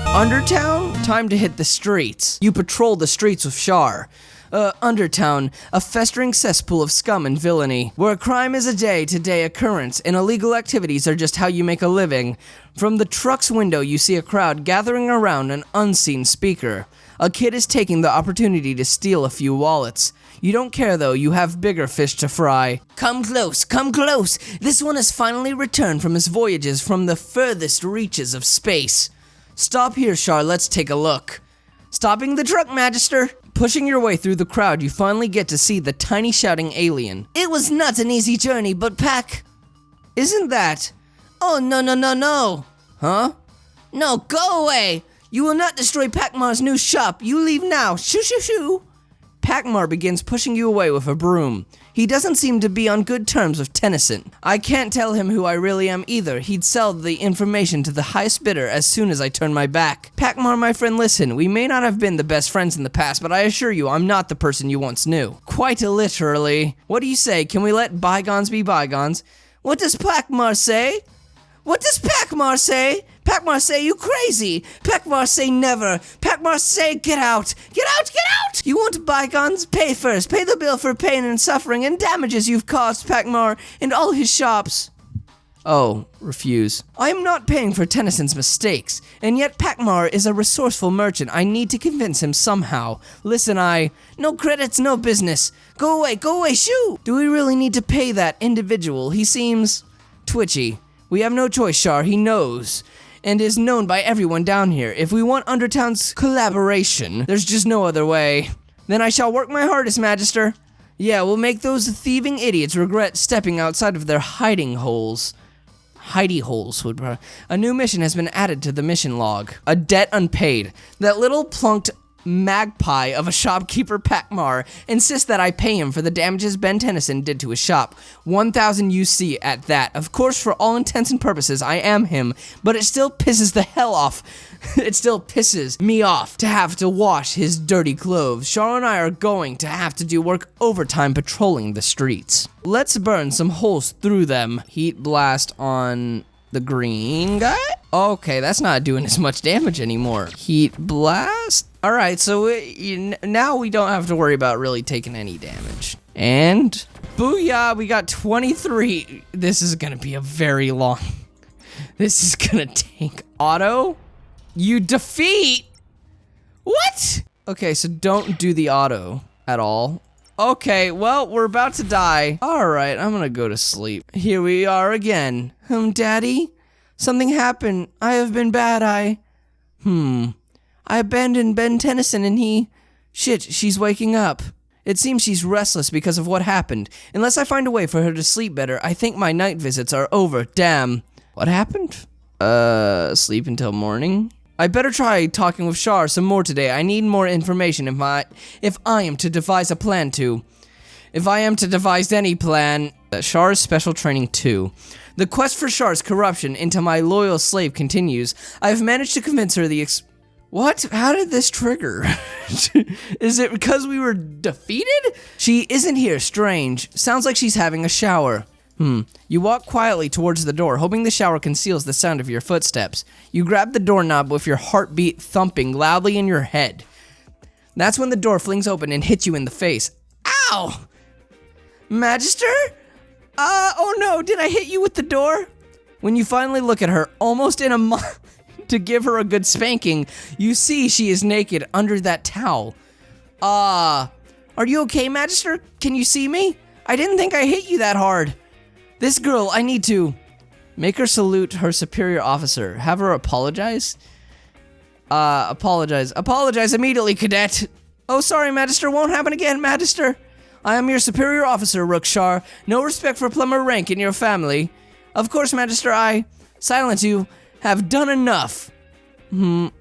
Undertown? Time to hit the streets. You patrol the streets with Shar. Undertown, a festering cesspool of scum and villainy, where crime is a day-to-day occurrence and illegal activities are just how you make a living. From the truck's window, you see a crowd gathering around an unseen speaker. A kid is taking the opportunity to steal a few wallets. You don't care though, you have bigger fish to fry. Come close, come close! This one has finally returned from his voyages from the furthest reaches of space. Stop here, Shar, let's take a look. Stopping the truck, Magister! Pushing your way through the crowd, you finally get to see the tiny shouting alien. It was not an easy journey, but Isn't that? Oh, no. Huh? No, go away! You will not destroy Pakmar's new shop. You leave now. Shoo, shoo, shoo. Pakmar begins pushing you away with a broom. He doesn't seem to be on good terms with Tennyson. I can't tell him who I really am either. He'd sell the information to the highest bidder as soon as I turn my back. Pakmar, my friend, listen. We may not have been the best friends in the past, but I assure you I'm not the person you once knew. Quite literally. What do you say? Can we let bygones be bygones? What does Pakmar say? What does Pakmar say? Pakmar say you crazy. Pakmar say never. Pakmar say get out. Get out, get out! You want bygones? Pay first. Pay the bill for pain and suffering and damages you've caused Pakmar and all his shops. Oh, refuse. I am not paying for Tennyson's mistakes, and yet Pakmar is a resourceful merchant. I need to convince him somehow. Listen, no credits, no business. Go away, shoo! Do we really need to pay that individual? He seems twitchy. We have no choice, Shar. He knows, and is known by everyone down here. If we want Undertown's collaboration, there's just no other way. Then I shall work my hardest, Magister. Yeah, we'll make those thieving idiots regret stepping outside of their hiding holes. Hidey holes would... A new mission has been added to the mission log. A debt unpaid. That little plunked magpie of a shopkeeper, Pakmar, insists that I pay him for the damages Ben Tennyson did to his shop. 1,000 UC at that. Of course, for all intents and purposes, I am him, but it still pisses the hell off. It still pisses me off to have to wash his dirty clothes. Shar and I are going to have to do work overtime patrolling the streets. Let's burn some holes through them. Heat blast on the green guy? Okay, that's not doing as much damage anymore. Heat blast? Alright, so now we don't have to worry about really taking any damage. And booyah, we got 23. This is gonna be a very long... This is gonna take auto. You defeat? What? Okay, so don't do the auto at all. Okay, well, we're about to die. Alright, I'm gonna go to sleep. Here we are again. Daddy? Something happened. I have been bad. I abandoned Ben Tennyson and he... Shit, she's waking up. It seems she's restless because of what happened. Unless I find a way for her to sleep better, I think my night visits are over. Damn. What happened? Sleep until morning? I better try talking with Shar some more today. I need more information if I am to devise a plan to... If I am to devise any plan... Shar's Special Training 2. The quest for Shar's corruption into my loyal slave continues. I have managed to convince her What? How did this trigger? Is it because we were defeated? She isn't here, strange. Sounds like she's having a shower. You walk quietly towards the door, hoping the shower conceals the sound of your footsteps. You grab the doorknob with your heartbeat thumping loudly in your head. That's when the door flings open and hits you in the face. Ow! Magister? Oh no, did I hit you with the door? When you finally look at her, almost in a to give her a good spanking, you see she is naked under that towel. Are you okay, Magister? Can you see me? I didn't think I hit you that hard. This girl, I need to... Make her salute her superior officer. Have her apologize? Apologize. Apologize immediately, cadet. Oh, sorry, Magister. Won't happen again, Magister. I am your superior officer, Rook Shar. No respect for Plumber rank in your family. Of course, Magister, silence you, have done enough. The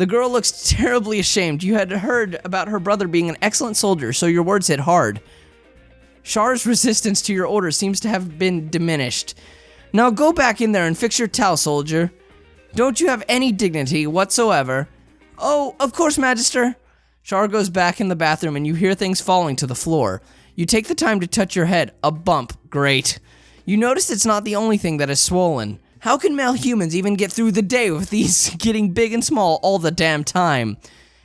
girl looks terribly ashamed. You had heard about her brother being an excellent soldier, so your words hit hard. Shar's resistance to your orders seems to have been diminished. Now go back in there and fix your towel, soldier. Don't you have any dignity whatsoever? Oh, of course, Magister. Shar goes back in the bathroom and you hear things falling to the floor. You take the time to touch your head. A bump. Great. You notice it's not the only thing that is swollen. How can male humans even get through the day with these getting big and small all the damn time?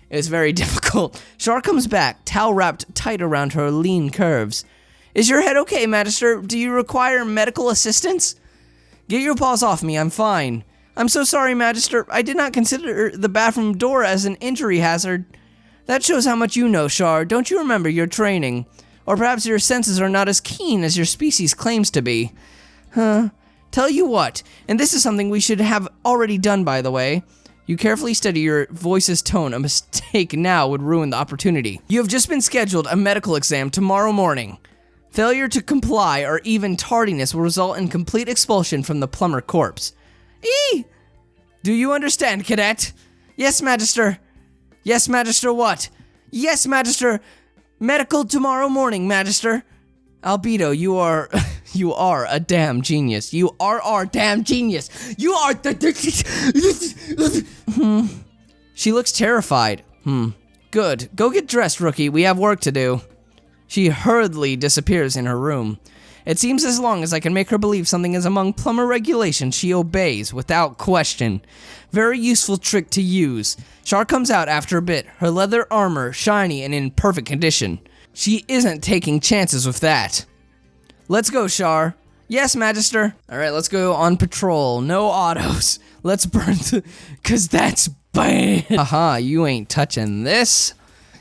It's very difficult. Shar comes back, towel wrapped tight around her lean curves. Is your head okay, Magister? Do you require medical assistance? Get your paws off me, I'm fine. I'm so sorry, Magister. I did not consider the bathroom door as an injury hazard. That shows how much you know, Shar. Don't you remember your training? Or perhaps your senses are not as keen as your species claims to be. Huh? Tell you what, and this is something we should have already done, by the way. You carefully study your voice's tone. A mistake now would ruin the opportunity. You have just been scheduled a medical exam tomorrow morning. Failure to comply or even tardiness will result in complete expulsion from the Plumber Corps. Do you understand, cadet? Yes, Magister. Yes, Magister, what? Yes, Magister. Medical tomorrow morning, Magister. Albedo, you are a damn genius. You are our damn genius. You are She looks terrified. Good. Go get dressed, rookie. We have work to do. She hurriedly disappears in her room. It seems as long as I can make her believe something is among plumber regulations, she obeys without question. Very useful trick to use. Shar comes out after a bit, her leather armor shiny and in perfect condition. She isn't taking chances with that. Let's go, Shar. Yes, Magister. Alright, let's go on patrol. No autos. Let's burn cause that's bad. Haha, you ain't touching this.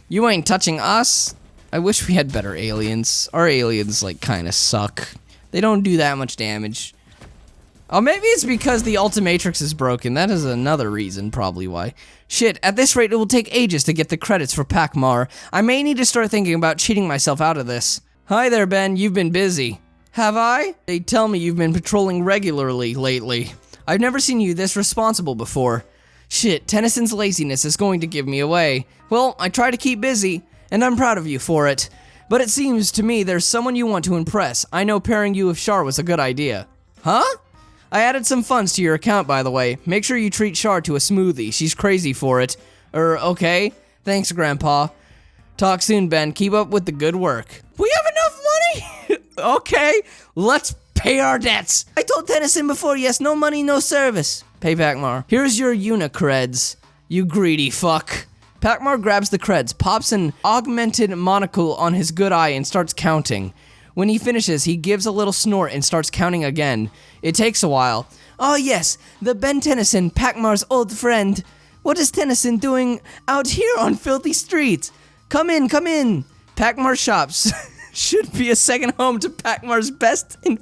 You ain't touching us. I wish we had better aliens. Our aliens, like, kinda suck. They don't do that much damage. Oh, maybe it's because the Ultimatrix is broken. That is another reason, probably why. Shit, at this rate, it will take ages to get the credits for Pac-Mar. I may need to start thinking about cheating myself out of this. Hi there, Ben. You've been busy. Have I? They tell me you've been patrolling regularly lately. I've never seen you this responsible before. Shit, Tennyson's laziness is going to give me away. Well, I try to keep busy. And I'm proud of you for it. But it seems to me there's someone you want to impress. I know pairing you with Shar was a good idea. Huh? I added some funds to your account, by the way. Make sure you treat Shar to a smoothie. She's crazy for it. Okay. Thanks, Grandpa. Talk soon, Ben. Keep up with the good work. We have enough money? Okay. Let's pay our debts. I told Tennyson before, yes, no money, no service. Pay Pac-Mar. Here's your unicreds, you greedy fuck. Pac-Mar grabs the creds, pops an augmented monocle on his good eye and starts counting. When he finishes, he gives a little snort and starts counting again. It takes a while. Oh yes, the Ben Tennyson, Pac-Mar's old friend. What is Tennyson doing out here on filthy streets? Come in, come in. Pac-Mar shops should be a second home to Pac-Mar's best and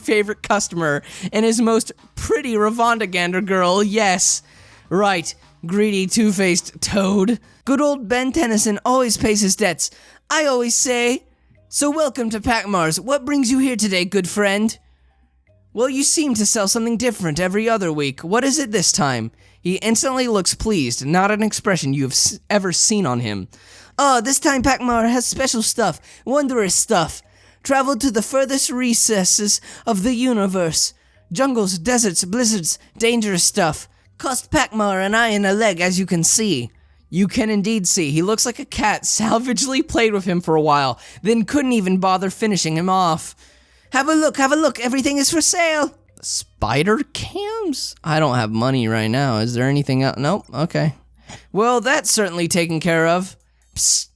favorite customer and his most pretty Ravondagander girl, yes. Right, greedy two-faced toad. Good old Ben Tennyson always pays his debts, I always say. So welcome to Pac-Mar's. What brings you here today, good friend? Well, you seem to sell something different every other week. What is it this time? He instantly looks pleased, not an expression you have ever seen on him. Oh, this time Pac-Mar has special stuff, wondrous stuff. Travel to the furthest recesses of the universe. Jungles, deserts, blizzards, dangerous stuff. Cost Pac-Mar an eye and a leg, as you can see. You can indeed see. He looks like a cat salvagely played with him for a while, then couldn't even bother finishing him off. Have a look, everything is for sale. Spider cams? I don't have money right now. Is there anything else? Nope, okay. Well, that's certainly taken care of. Psst.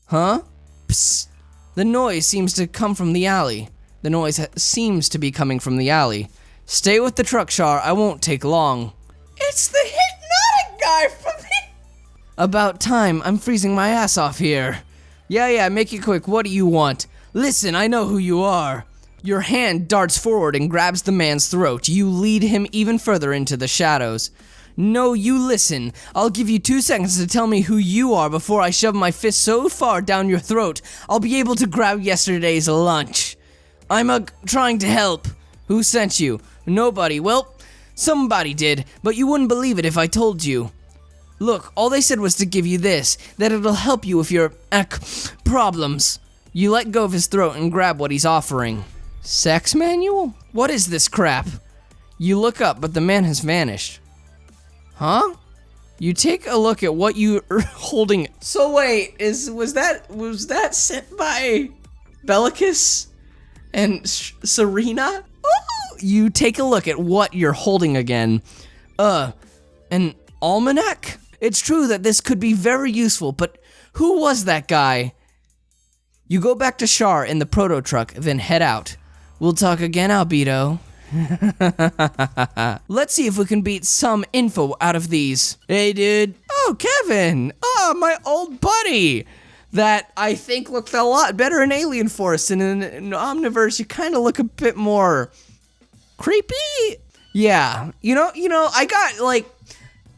Huh? Psst. The noise seems to come from the alley. The noise seems to be coming from the alley. Stay with the truck, Shar. I won't take long. It's the hypnotic guy from the... About time. I'm freezing my ass off here. Yeah, make it quick. What do you want? Listen, I know who you are. Your hand darts forward and grabs the man's throat. You lead him even further into the shadows. No, you listen. I'll give you 2 seconds to tell me who you are before I shove my fist so far down your throat, I'll be able to grab yesterday's lunch. I'm trying to help. Who sent you? Nobody. Well, somebody did, but you wouldn't believe it if I told you. Look, all they said was to give you this, that it'll help you with your, problems. You let go of his throat and grab what he's offering. Sex manual? What is this crap? You look up, but the man has vanished. Huh? You take a look at what you are holding. So wait, was that sent by Bellicus? And Serena? Ooh, you take a look at what you're holding again. An almanac? It's true that this could be very useful, but who was that guy? You go back to Shar in the proto truck, then head out. We'll talk again, Albedo. Let's see if we can beat some info out of these. Hey, dude. Oh, Kevin. Oh, my old buddy. That I think looked a lot better in Alien Force, and in Omniverse, you kind of look a bit more creepy. Yeah, you know, I got, like,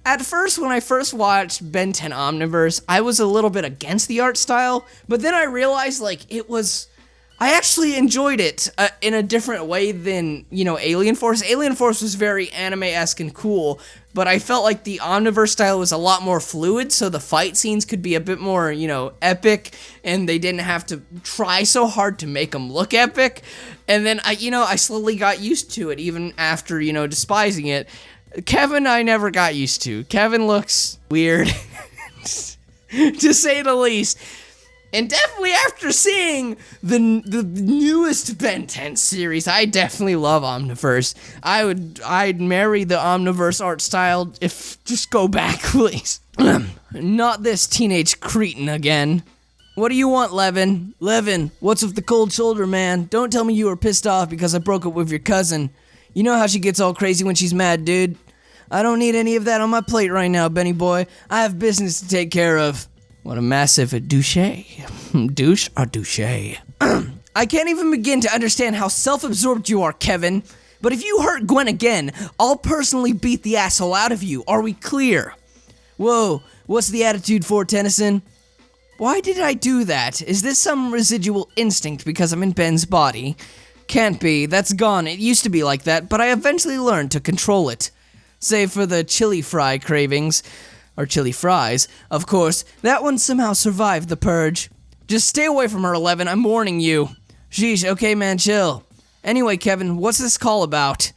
at first, when I first watched Ben 10 Omniverse, I was a little bit against the art style, but then I realized, like, I actually enjoyed it in a different way than, Alien Force. Alien Force was very anime-esque and cool, but I felt like the Omniverse style was a lot more fluid, so the fight scenes could be a bit more, epic, and they didn't have to try so hard to make them look epic. And then, I slowly got used to it, even after, despising it. Kevin, I never got used to. Kevin looks weird, to say the least. And definitely after seeing the newest Ben 10 series, I definitely love Omniverse. I'd marry the Omniverse art style just go back, please. Not this teenage cretin again. What do you want, Levin? Levin, what's with the cold shoulder, man? Don't tell me you were pissed off because I broke up with your cousin. You know how she gets all crazy when she's mad, dude. I don't need any of that on my plate right now, Benny boy. I have business to take care of. What a massive douche. Douche or douche? I can't even begin to understand how self-absorbed you are, Kevin. But if you hurt Gwen again, I'll personally beat the asshole out of you. Are we clear? Whoa, what's the attitude for, Tennyson? Why did I do that? Is this some residual instinct because I'm in Ben's body? Can't be, that's gone. It used to be like that, but I eventually learned to control it. Save for the chili fry cravings. Or chili fries, of course. That one somehow survived the purge. Just stay away from her, 11, I'm warning you. Sheesh, okay man, chill. Anyway, Kevin, what's this call about?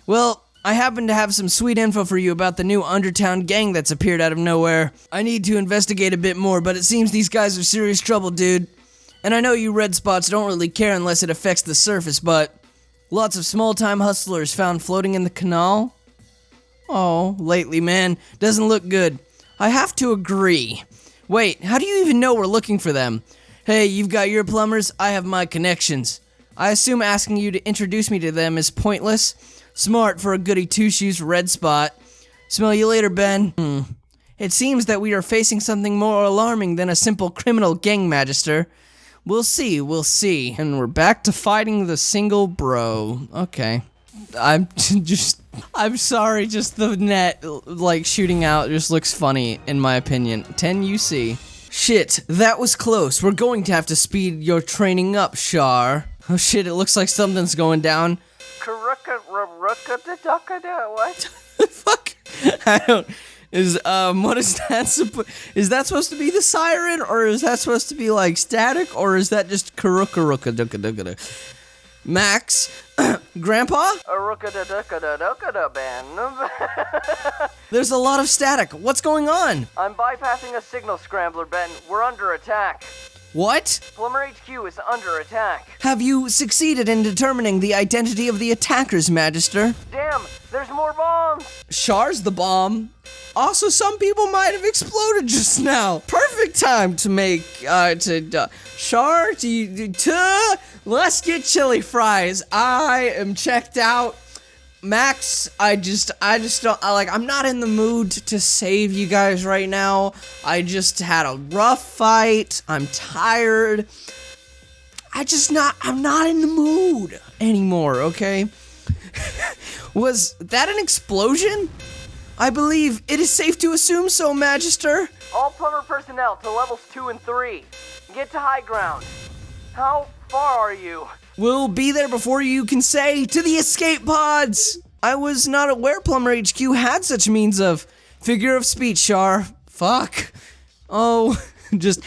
Well, I happen to have some sweet info for you about the new Undertown gang that's appeared out of nowhere. I need to investigate a bit more, but it seems these guys are serious trouble, dude. And I know you red spots don't really care unless it affects the surface, but lots of small-time hustlers found floating in the canal. Oh, lately, man, doesn't look good. I have to agree. Wait, how do you even know we're looking for them? Hey, you've got your plumbers, I have my connections. I assume asking you to introduce me to them is pointless. Smart for a goody two-shoes red spot. Smell you later, Ben. It seems that we are facing something more alarming than a simple criminal gang magister. We'll see. And we're back to fighting the single bro. Okay. I'm sorry, just the net, like, shooting out just looks funny, in my opinion. 10 UC. Shit, that was close. We're going to have to speed your training up, Shar. Oh shit, it looks like something's going down. What? Fuck? I don't... what is that is that supposed to be the siren, or is that supposed to be, like, static, or is that just Max? Grandpa? There's a lot of static. What's going on? I'm bypassing a signal scrambler, Ben. We're under attack. What? Plumber HQ is under attack. Have you succeeded in determining the identity of the attackers, Magister? Damn, there's more bombs. Shar's the bomb. Also, some people might have exploded just now. Perfect time to make, Shar, let's get chili fries. I am checked out. Max, I just don't, I'm not in the mood to save you guys right now. I just had a rough fight. I'm tired. I'm not in the mood anymore, okay? Was that an explosion? I believe it is safe to assume so, Magister. All plumber personnel to levels 2 and 3. Get to high ground. How far are you? We'll be there before you can say to the escape pods. I was not aware Plumber HQ had such means of figure of speech, Shar. Fuck. Oh, just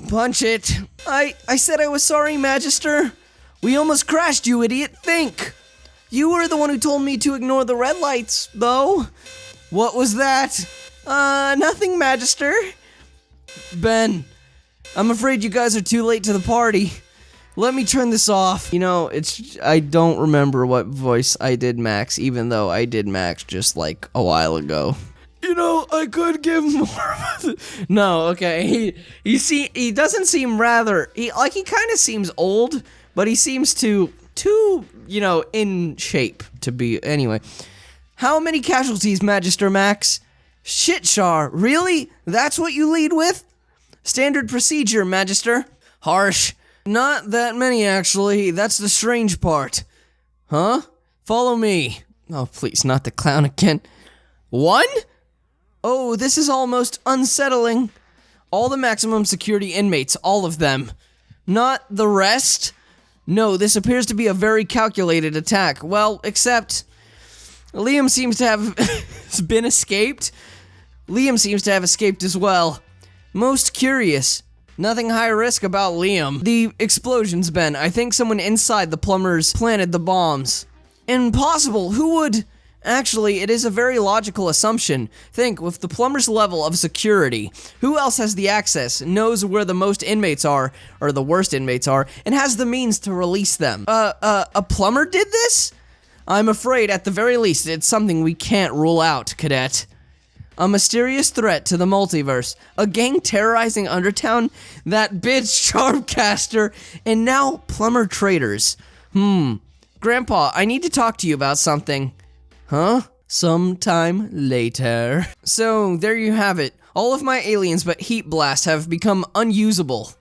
punch it. I said I was sorry, Magister. We almost crashed, you idiot. Think. You were the one who told me to ignore the red lights, though. What was that? Nothing, Magister. Ben, I'm afraid you guys are too late to the party. Let me turn this off. You know, I don't remember what voice I did Max, even though I did Max just like a while ago. You know, I could give more of it. No, okay. He doesn't seem he kind of seems old, but he seems too, you know, in shape to be. Anyway, how many casualties, Magister Max? Shit, Shar, really? That's what you lead with? Standard procedure, Magister. Harsh. Not that many, actually. That's the strange part. Huh? Follow me. Oh, please, not the clown again. 1? Oh, this is almost unsettling. All the maximum security inmates, all of them. Not the rest? No, this appears to be a very calculated attack. Well, except Liam seems to have been escaped. Liam seems to have escaped as well. Most curious. Nothing high risk about Liam. The explosions, Ben. I think someone inside the plumbers planted the bombs. Impossible. Who would... Actually, it is a very logical assumption. Think, with the plumber's level of security, who else has the access, knows where the most inmates are, or the worst inmates are, and has the means to release them? A plumber did this? I'm afraid, at the very least, it's something we can't rule out, Cadet. A mysterious threat to the multiverse, a gang terrorizing Undertown, that bitch Charmcaster, and now plumber traitors. Grandpa, I need to talk to you about something. Huh? Sometime later. So, there you have it. All of my aliens but Heat Blast have become unusable.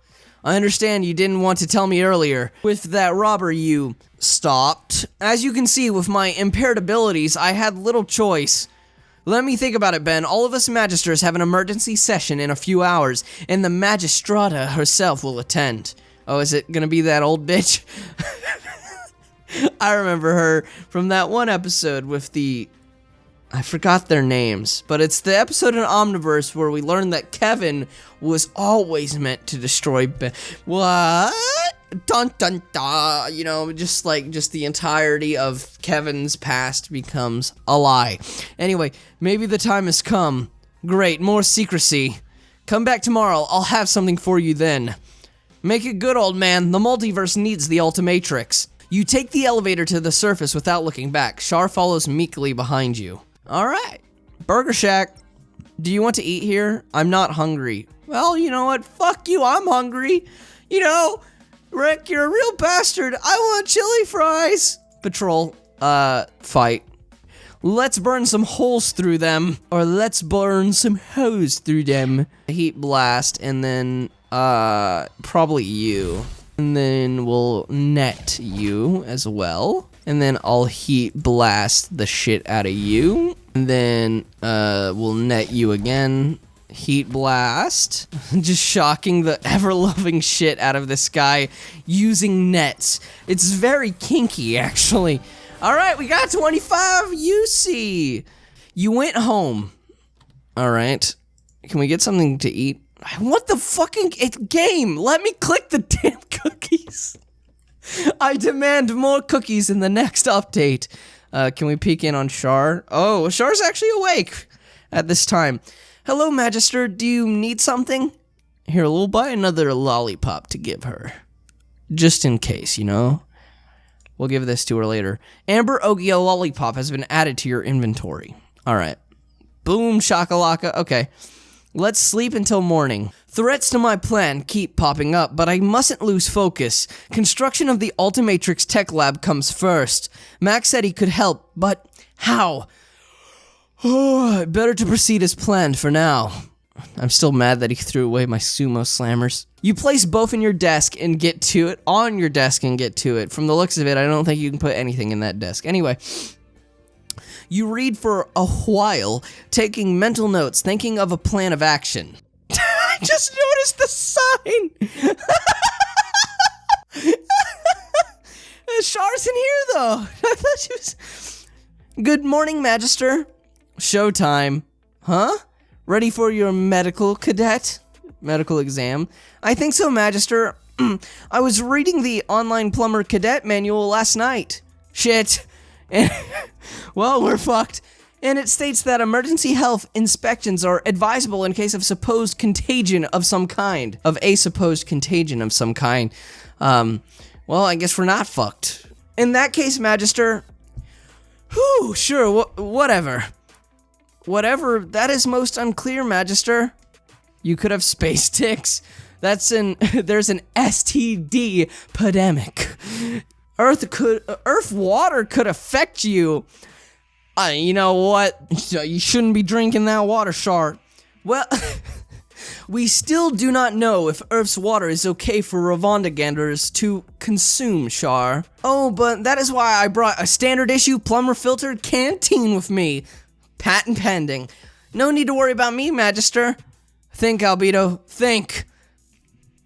I understand you didn't want to tell me earlier. With that robber you stopped. As you can see, with my impaired abilities, I had little choice. Let me think about it, Ben. All of us Magisters have an emergency session in a few hours, and the Magistrata herself will attend. Oh, is it gonna be that old bitch? I remember her from that one episode with I forgot their names, but it's the episode in Omniverse where we learned that Kevin was always meant to destroy Ben. What? Dun dun dun. You know, just the entirety of Kevin's past becomes a lie. Anyway, maybe the time has come. Great, more secrecy. Come back tomorrow, I'll have something for you then. Make it good, old man. The multiverse needs the Ultimatrix. You take the elevator to the surface without looking back. Shar follows meekly behind you. Alright. Burger Shack. Do you want to eat here? I'm not hungry. Well, you know what? Fuck you, I'm hungry. You know, Rick, you're a real bastard. I want chili fries. Patrol. Fight. Let's burn some holes through them. Or let's burn some hose through them. Heat blast, and then, probably you. And then we'll net you as well. And then I'll heat blast the shit out of you. And then we'll net you again. Heat blast. Just shocking the ever-loving shit out of this guy using nets. It's very kinky, actually. Alright, we got 25 UC. You went home. Alright. Can we get something to eat? What the fucking game? Let me click the damn cookies. I demand more cookies in the next update. Can we peek in on Shar? Oh, Shar's actually awake at this time. Hello, Magister. Do you need something? Here, we'll buy another lollipop to give her. Just in case, you know? We'll give this to her later. Amber Ogia lollipop has been added to your inventory. Alright. Boom, shakalaka. Okay. Let's sleep until morning. Threats to my plan keep popping up, but I mustn't lose focus. Construction of the Ultimatrix tech lab comes first. Max said he could help, but how? Better to proceed as planned for now. I'm still mad that he threw away my sumo slammers. You place both in your desk and get to it. On your desk and get to it. From the looks of it, I don't think you can put anything in that desk. Anyway. You read for a while, taking mental notes, thinking of a plan of action. I just noticed the sign! Shar's in here, though. I thought she was... Good morning, Magister. Showtime. Huh? Ready for your medical, cadet? Medical exam? I think so, Magister. I was reading the online plumber cadet manual last night. Shit. Well, we're fucked. And it states that emergency health inspections are advisable in case of supposed contagion of some kind. Well, I guess we're not fucked. In that case, Magister, whew, sure, whatever. Whatever, that is most unclear, Magister. You could have space ticks. There's an STD pandemic. Earth water could affect you. You know what? You shouldn't be drinking that water, Shar. Well, we still do not know if Earth's water is okay for Ravondaganders to consume, Shar. Oh, but that is why I brought a standard issue Plumber filtered canteen with me. Patent pending. No need to worry about me, Magister. Think, Albedo, think.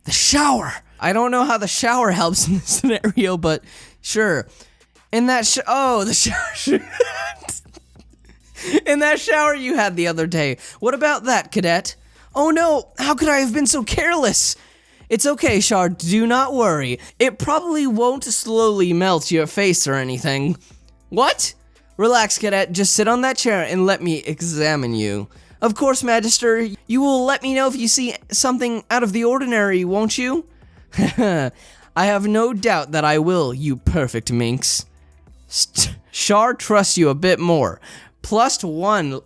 The shower. I don't know how the shower helps in this scenario, but sure. In that the shower. In that shower you had the other day. What about that, cadet? Oh no, how could I have been so careless? It's okay, Shar, do not worry. It probably won't slowly melt your face or anything. What? Relax, cadet, just sit on that chair and let me examine you. Of course, Magister, you will let me know if you see something out of the ordinary, won't you? I have no doubt that I will, you perfect minx. Shar trusts you a bit more. +1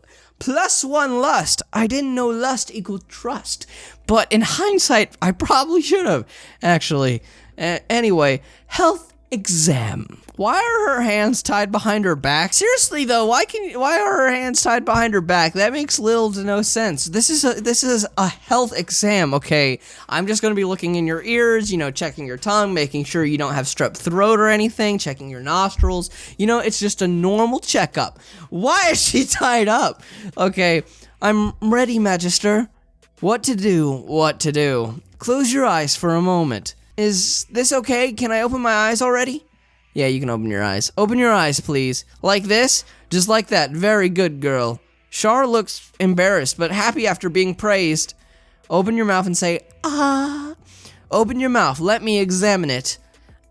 lust. I didn't know lust equaled trust. But in hindsight, I probably should have, actually. Anyway, health exam. Why are her hands tied behind her back? Seriously though, why are her hands tied behind her back? That makes little to no sense. This is a health exam, okay? I'm just gonna be looking in your ears, checking your tongue, making sure you don't have strep throat or anything, checking your nostrils. It's just a normal checkup. Why is she tied up? Okay, I'm ready, Magister. What to do? Close your eyes for a moment. Is this okay? Can I open my eyes already? Yeah, you can open your eyes. Open your eyes, please. Like this? Just like that. Very good, girl. Shar looks embarrassed, but happy after being praised. Open your mouth and say, ah. Open your mouth. Let me examine it.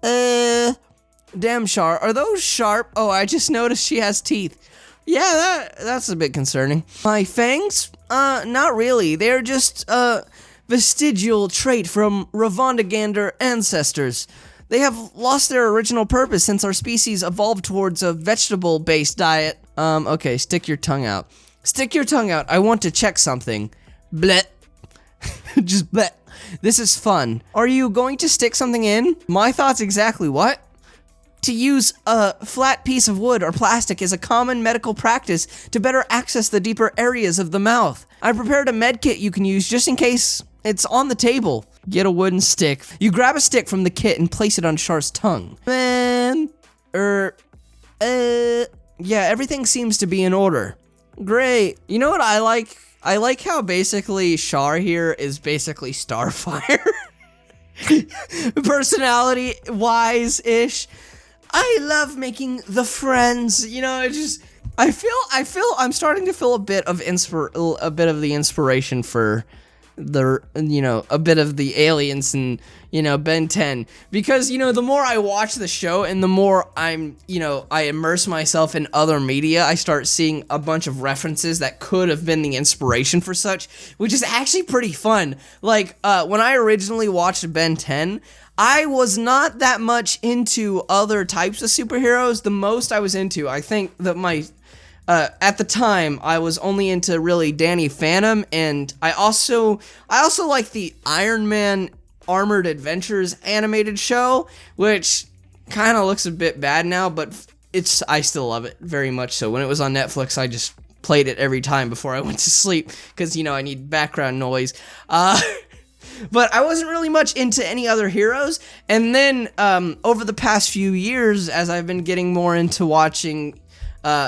Damn, Shar. Are those sharp? Oh, I just noticed she has teeth. Yeah, that's a bit concerning. My fangs? Not really. They're just, vestigial trait from Ravondagander ancestors. They have lost their original purpose since our species evolved towards a vegetable-based diet. Okay, stick your tongue out. Stick your tongue out. I want to check something. Bleh. Just bleh. This is fun. Are you going to stick something in? My thoughts exactly. What? To use a flat piece of wood or plastic is a common medical practice to better access the deeper areas of the mouth. I prepared a med kit you can use just in case it's on the table. Get a wooden stick. You grab a stick from the kit and place it on Shar's tongue. Yeah, everything seems to be in order. Great. You know what I like? I like how basically Shar here is basically Starfire. Personality-wise-ish. I love making the friends, I feel I'm starting to feel a bit of the inspiration for a bit of the aliens and, Ben 10. Because, the more I watch the show and the more I immerse myself in other media, I start seeing a bunch of references that could have been the inspiration for such, which is actually pretty fun. Like, when I originally watched Ben 10, I was not that much into other types of superheroes. The most I was into, I think that at the time, I was only into really Danny Phantom, and I also like the Iron Man Armored Adventures animated show, which kind of looks a bit bad now, but I still love it very much so. When it was on Netflix, I just played it every time before I went to sleep, because, I need background noise. But I wasn't really much into any other heroes, and then over the past few years, as I've been getting more into watching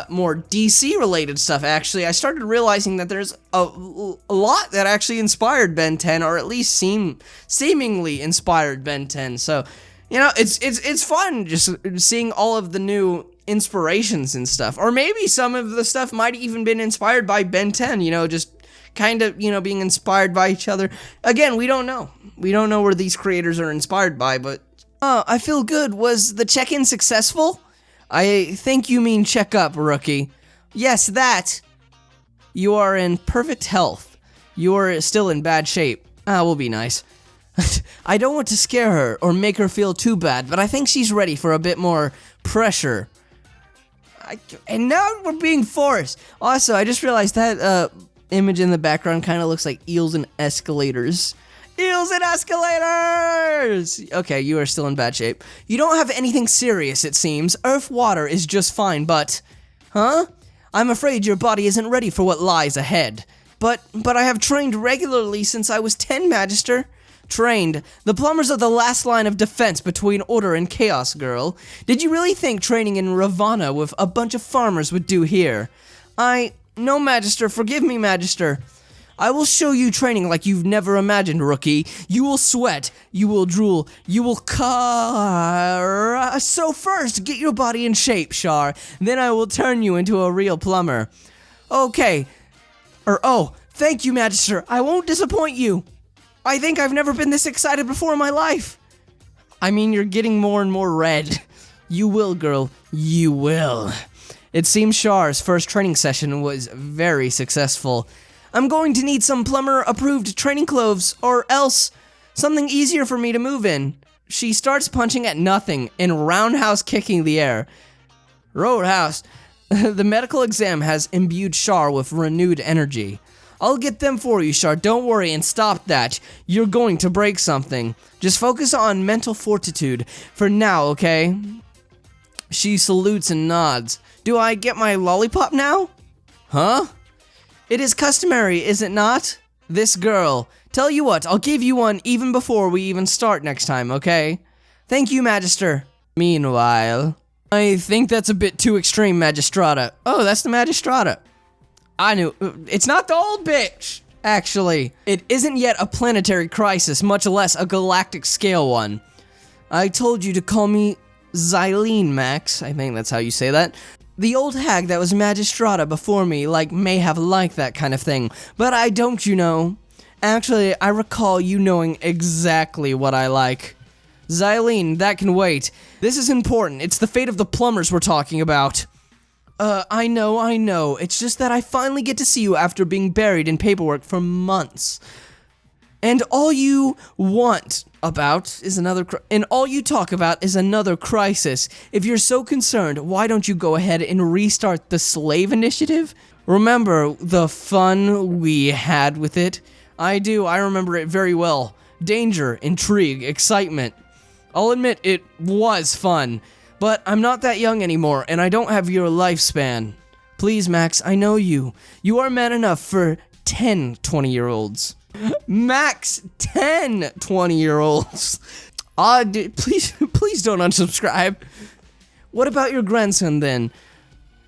more DC-related stuff, actually, I started realizing that there's a lot that actually inspired Ben 10, or at least seemingly inspired Ben 10. So, it's fun just seeing all of the new inspirations and stuff. Or maybe some of the stuff might even been inspired by Ben 10, just kind of, being inspired by each other. Again, we don't know. We don't know where these creators are inspired by, but I feel good. Was the check-in successful? I think you mean check up, rookie. Yes, that. You are in perfect health. You are still in bad shape. We'll be nice. I don't want to scare her or make her feel too bad, but I think she's ready for a bit more pressure. And now we're being forced. Also, I just realized that image in the background kind of looks like eels and escalators. Eels and escalators! Okay, you are still in bad shape. You don't have anything serious, it seems. Earth water is just fine, but... Huh? I'm afraid your body isn't ready for what lies ahead. But I have trained regularly since I was 10, Magister. Trained. The plumbers are the last line of defense between order and chaos, girl. Did you really think training in Ravana with a bunch of farmers would do here? No, Magister, forgive me, Magister. I will show you training like you've never imagined, rookie. You will sweat, you will drool, you will So first, get your body in shape, Shar. Then I will turn you into a real plumber. Okay. Thank you, Magister. I won't disappoint you. I think I've never been this excited before in my life. I mean, you're getting more and more red. You will, girl. You will. It seems Shar's first training session was very successful. I'm going to need some plumber-approved training clothes, or else something easier for me to move in. She starts punching at nothing and roundhouse kicking the air. Roadhouse. The medical exam has imbued Shar with renewed energy. I'll get them for you, Shar. Don't worry and stop that. You're going to break something. Just focus on mental fortitude for now, okay? She salutes and nods. Do I get my lollipop now? Huh? It is customary, is it not? This girl. Tell you what, I'll give you one even before we even start next time, okay? Thank you, Magister. Meanwhile... I think that's a bit too extreme, Magistrata. Oh, that's the Magistrata. I knew. It's not the old bitch, actually. It isn't yet a planetary crisis, much less a galactic scale one. I told you to call me Xylene, Max. I think that's how you say that. The old hag that was Magistrata before me, may have liked that kind of thing, but I don't, you know. Actually, I recall you knowing exactly what I like. Xylene, that can wait. This is important. It's the fate of the plumbers we're talking about. I know. It's just that I finally get to see you after being buried in paperwork for months. And all you want about is all you talk about is another crisis. If you're so concerned, why don't you go ahead and restart the slave initiative? Remember the fun we had with it? I do, I remember it very well. Danger, intrigue, excitement. I'll admit it was fun, but I'm not that young anymore, and I don't have your lifespan. Please, Max, I know you. You are man enough for 10 20-year-olds. Max, 10 20-year-olds. Please don't unsubscribe. What about your grandson, then?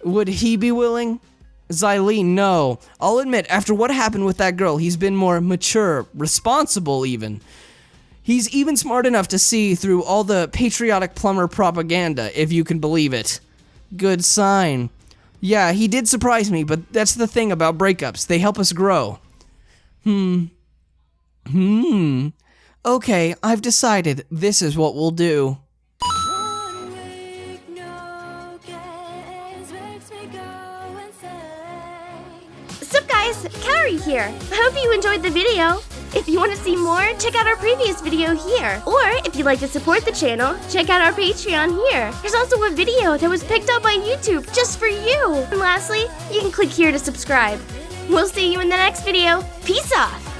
Would he be willing? Xylene, no. I'll admit, after what happened with that girl, he's been more mature, responsible even. He's even smart enough to see through all the patriotic plumber propaganda, if you can believe it. Good sign. Yeah, he did surprise me, but that's the thing about breakups. They help us grow. Okay, I've decided this is what we'll do. Sup guys, Carrie here. I hope you enjoyed the video. If you want to see more, check out our previous video here. Or if you'd like to support the channel, check out our Patreon here. There's also a video that was picked up by YouTube just for you. And lastly, you can click here to subscribe. We'll see you in the next video. Peace off!